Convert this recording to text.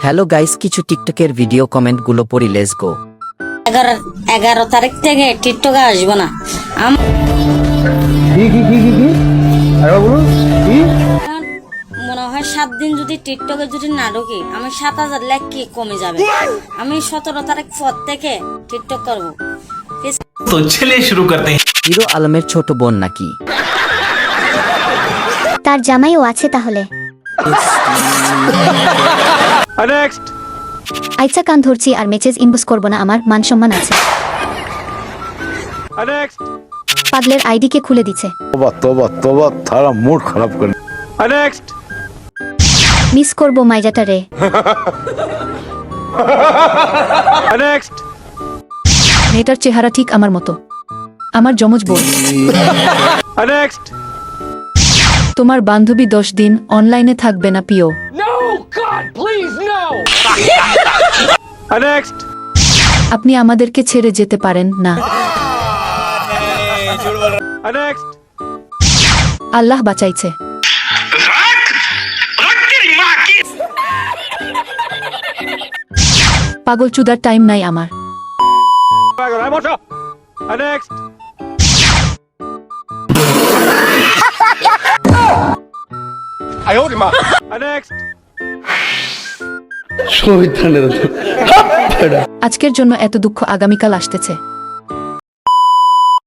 Hello guys, কিছু টিকটকের video comment গুলো পড়ি, লেটস গো। 11 তারিখ থেকে টিকটকে আসবো না। মনে হয় 7 দিন যদি টিকটকে যদি না ঢুকি, আমি 7,000 লাইক কি কমে যাবে। আমি 17 তারিখ পর থেকে টিকটক করবো। তো চলিए শুরু করতে हैं। হিরো আলমের ছোট বোন নাকি? তার জামাইও আছে তাহলে। আইচা কান ধরছি আর মেসেজ ইনবক্স করব না, আমার মান সম্মান আছে। পাগলের আইডি কে খুলে দিছে। तोबा तोबा तोबा थारा मूड खराब कर। মিস করব মাইজাটা রে। মেয়েটার চেহারা ঠিক আমার মতো, আমার যমজ বোন। তোমার বান্ধবী 10 দিন অনলাইনে থাকবে না পিও। আপনি আমাদেরকে ছেড়ে যেতে পারেন না। আল্লাহ বাঁচাইছে। পাগল চুদার টাইম নাই আমার। আজকের জন্য এত দুঃখ আগামীকাল আসতেছে।